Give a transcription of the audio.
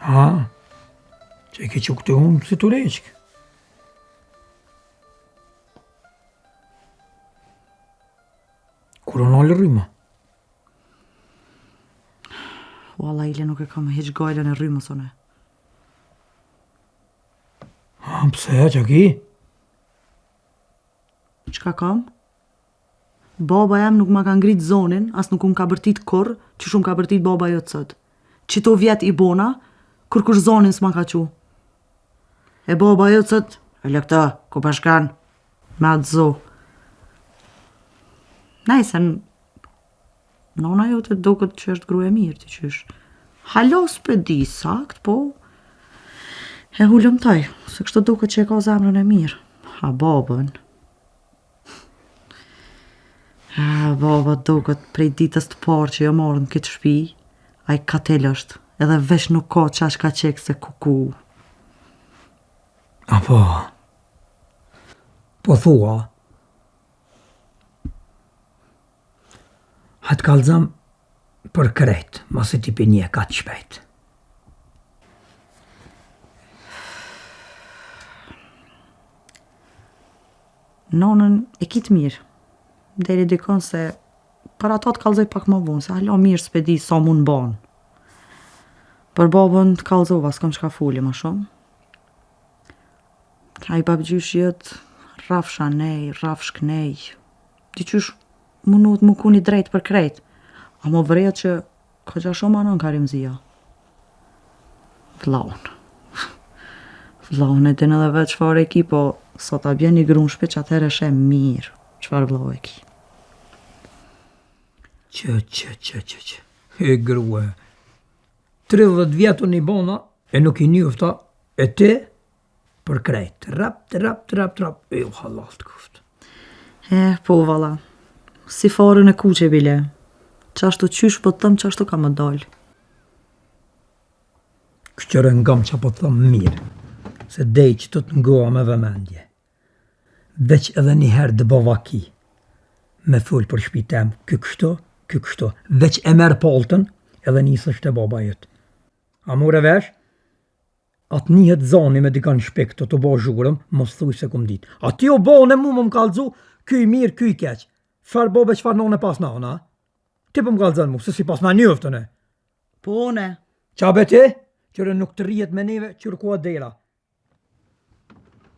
Që e ke që këtë unë si të reqkë. Kur në alë rryma? Walla ile nuk e kam heq gajlën e rrymës one. Pse, që ki? Qka kam? Baba jam nuk ma ka ngrit zonin, as nuk unë ka bërtit kur, që shumë ka bërtit baba jo të sët. Qito vjet i bona, kur kush zonin s'ma ka qu. E baba jo të sët, e le këta, ku pashkan, me atë zo. Najse, nona jo të do këtë që është gru e mirë, të qysh. Halos për di, sakt, po. E hullëm taj, se kështë do këtë që e ka zemrën e mirë. Ha babën. Baba do këtë prej ditës të parë që jo marrë në këtë shpi, a i katel është, edhe vesh nuk ka qash ka qekë se kuku. Apo, po thua, hajtë kalzëm për krejt, masi ti për një ka të shpejt. Nonën e kitë mirë, deri dikon se para ta të kalzoj pak më vonë, se hala mirë s'pedi sa mund banë. Për babën të kalzova, s'kam shka fuli më shumë. Ka i babgjysh jetë rafsha nej, rafshk nej. Diqysh munut më kuni drejt për krejt. A më vërejt që ka gja shumë anon ka rimzia. Vlaun. Vlaun e din edhe vetë qfar e ki, po sot a bjen një grun shpi që atëherë shë mirë qfar vlau e ki. Që. E grue. 30 vjetu një bona e nuk i njufta e ti për krejt. Rap. E u halalt kuft. Po vala. Si farën e kuqe bile. Qashtu qysh po të thëm qashtu ka më dalë. Këqëre ngam që po të thëmë mirë. Se dej që të të ngoa me vëmendje. Veç edhe një herë dë bavaki. Me full për shpitem, kështu. Veç e merë paltën, edhe njësë është e baba jetë. A more vesh? Atë njëhet zani me dikan shpek të të bo zhurëm, mos thuj se kum dit. A ti o bone mu më kalzu, kyj mirë, kyj keq. Far bobe që far none pas nana? Ti po më kalzën mu, se si pas na njëftën e. Po ne. Qa be ti? Qëre nuk të rrijet me neve, qërë kua dera.